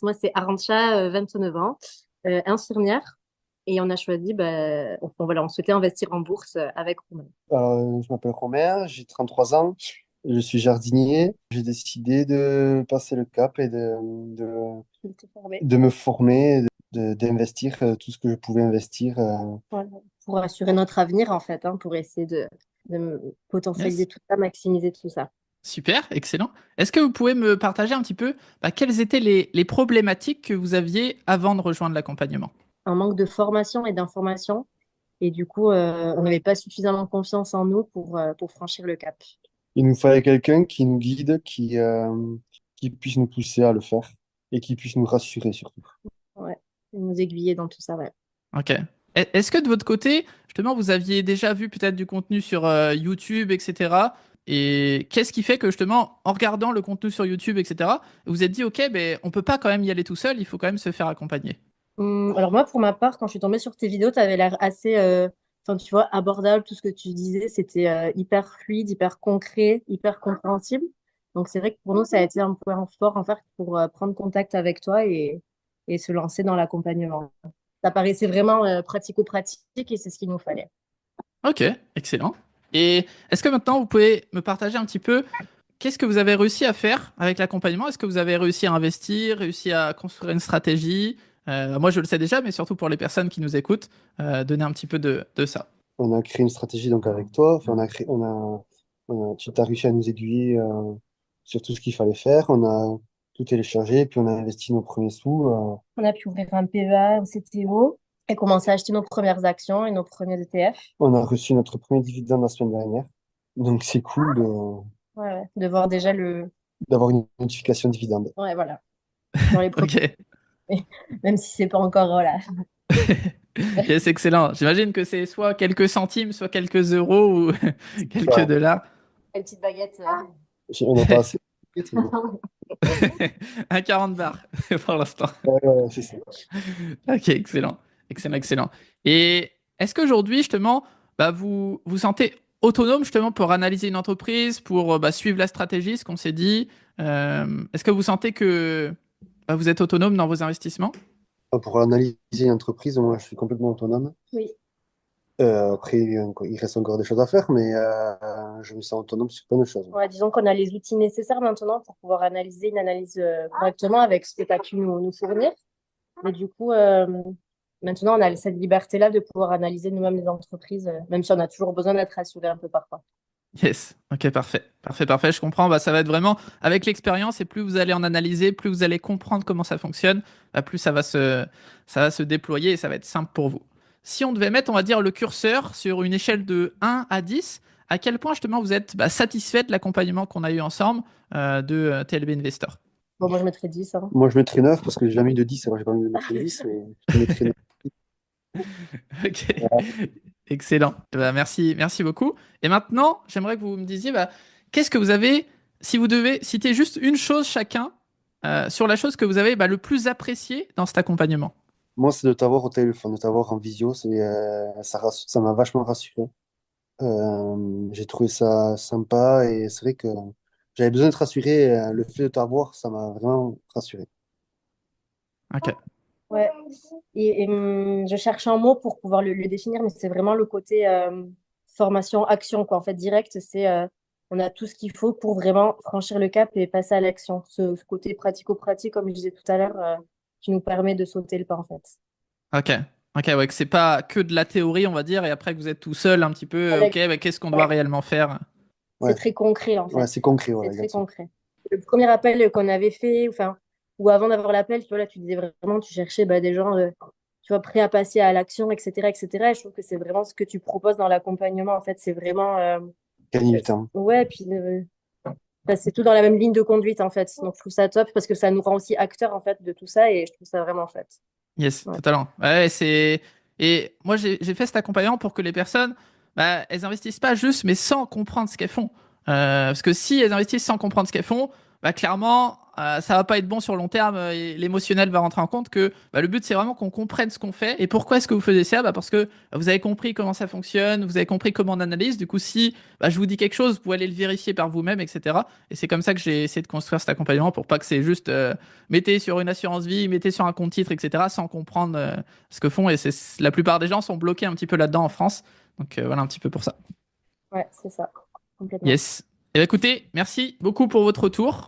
Moi, c'est Arantxa, 29 ans, infirmière. Et on a choisi, voilà, on souhaitait investir en bourse avec Romain. Je m'appelle Romain, j'ai 33 ans, je suis jardinier. J'ai décidé de passer le cap et De te former. de me former, d'investir tout ce que je pouvais investir. Voilà. Pour assurer notre avenir, en fait, hein, pour essayer potentialiser Yes. tout ça, maximiser tout ça. Super, excellent. Est-ce que vous pouvez me partager un petit peu quelles étaient les problématiques que vous aviez avant de rejoindre l'accompagnement? Un manque de formation et d'information. Et du coup, on n'avait pas suffisamment confiance en nous pour franchir le cap. Il nous fallait quelqu'un qui nous guide, qui puisse nous pousser à le faire et qui puisse nous rassurer surtout. Ouais. Et nous aiguiller dans tout ça, ouais. Ok. Est-ce que de votre côté, justement, vous aviez déjà vu peut-être du contenu sur YouTube, etc. Et qu'est-ce qui fait que justement, en regardant le contenu sur YouTube, etc., vous vous êtes dit, ok, ben, on peut pas quand même y aller tout seul, il faut quand même se faire accompagner. Alors moi, pour ma part, quand je suis tombée sur tes vidéos, tu avais l'air assez, enfin, tu vois, abordable. Tout ce que tu disais, c'était hyper fluide, hyper concret, hyper compréhensible. Donc c'est vrai que pour nous, ça a été un point fort en fait pour prendre contact avec toi et se lancer dans l'accompagnement. Ça paraissait vraiment pratico-pratique et c'est ce qu'il nous fallait. Ok, excellent. Et est-ce que maintenant, vous pouvez me partager un petit peu qu'est-ce que vous avez réussi à faire avec l'accompagnement? Est-ce que vous avez réussi à investir, réussi à construire une stratégie? Moi, je le sais déjà, mais surtout pour les personnes qui nous écoutent, donner un petit peu de ça. On a créé une stratégie donc avec toi. Enfin, tu as réussi à nous aiguiller sur tout ce qu'il fallait faire. On a tout téléchargé, puis on a investi nos premiers sous. On a pu ouvrir un PEA, un CTO et commencer à acheter nos premières actions et nos premiers ETF. On a reçu notre premier dividende la semaine dernière. Donc c'est cool Ouais, ouais. De voir déjà d'avoir une notification dividende. Ouais, voilà. Dans les premiers, Ok. même si c'est pas encore, voilà. Yes, excellent. J'imagine que c'est soit quelques centimes, soit quelques euros ou quelques Ouais, dollars. Une petite baguette. on n'a pas assez. Un 40 bars pour l'instant. Ouais, ouais, c'est ça. Ok, excellent. Excellent, excellent. Et est-ce qu'aujourd'hui, justement, vous vous sentez autonome justement pour analyser une entreprise, pour suivre la stratégie, ce qu'on s'est dit? Est-ce que vous sentez que vous êtes autonome dans vos investissements? Pour analyser une entreprise, moi je suis complètement autonome. Oui. Après, il reste encore des choses à faire, mais je me sens autonome sur plein de choses. Ouais, disons qu'on a les outils nécessaires maintenant pour pouvoir analyser une analyse correctement avec ce que tu as pu nous fournir. Mais du coup, maintenant, on a cette liberté-là de pouvoir analyser nous-mêmes les entreprises, même si on a toujours besoin d'être rassuré un peu parfois. Yes, ok, parfait. Parfait, parfait, je comprends. Ça va être vraiment avec l'expérience et plus vous allez en analyser, plus vous allez comprendre comment ça fonctionne, plus ça va se déployer et ça va être simple pour vous. Si on devait mettre, on va dire, le curseur sur une échelle de 1 à 10, à quel point justement vous êtes satisfait de l'accompagnement qu'on a eu ensemble de TLB Investor? Bon, moi, je mettrais 10, hein. Moi je mettrais 9 parce que j'ai jamais eu de 10, alors j'ai pas envie de mettre 10, mais je mettrais 9. Ok, excellent. Merci, merci beaucoup. Et maintenant, j'aimerais que vous me disiez, qu'est-ce que vous avez, si vous devez citer juste une chose chacun, sur la chose que vous avez le plus apprécié dans cet accompagnement. Moi, c'est de t'avoir au téléphone, de t'avoir en visio, ça m'a vachement rassuré. J'ai trouvé ça sympa et c'est vrai que j'avais besoin d'être rassuré. Le fait de t'avoir, ça m'a vraiment rassuré. Ok, Ouais. Je cherche un mot pour pouvoir le définir, mais c'est vraiment le côté formation-action, quoi. En fait, direct, c'est on a tout ce qu'il faut pour vraiment franchir le cap et passer à l'action. Ce côté pratico-pratique, comme je disais tout à l'heure, qui nous permet de sauter le pas, en fait. ok, ok, ouais, que c'est pas que de la théorie, on va dire, et après que vous êtes tout seul un petit peu, ok, Avec- qu'est-ce qu'on doit ouais. réellement faire? C'est Ouais, très concret, en ouais, fait. c'est concret, C'est voilà, très exactement. concret. Le premier appel qu'on avait fait, enfin, ou avant d'avoir l'appel, tu vois, là, tu disais vraiment, tu cherchais des gens, tu vois, prêts à passer à l'action, etc., etc. Et je trouve que c'est vraiment ce que tu proposes dans l'accompagnement, en fait. C'est vraiment, Gagner du temps. ouais, puis enfin, c'est tout dans la même ligne de conduite, en fait. Donc, je trouve ça top parce que ça nous rend aussi acteurs, en fait, de tout ça et je trouve ça vraiment chouette. Yes, Ouais. totalement. Ouais, c'est. Et moi, j'ai fait cet accompagnement pour que les personnes, elles investissent pas juste, mais sans comprendre ce qu'elles font. Parce que si elles investissent sans comprendre ce qu'elles font, bah, clairement, ça va pas être bon sur le long terme et l'émotionnel va rentrer en compte que bah, le but c'est vraiment qu'on comprenne ce qu'on fait et pourquoi est-ce que vous faisiez ça bah, parce que vous avez compris comment ça fonctionne, vous avez compris comment on analyse. Du coup, si bah, je vous dis quelque chose, vous pouvez aller le vérifier par vous-même, etc. Et c'est comme ça que j'ai essayé de construire cet accompagnement pour pas que c'est juste mettez sur une assurance vie, mettez sur un compte titre, etc. sans comprendre ce que font. Et la plupart des gens sont bloqués un petit peu là-dedans en France. Donc voilà un petit peu pour ça. Ouais, c'est ça, complètement. Yes. Et écoutez, merci beaucoup pour votre retour.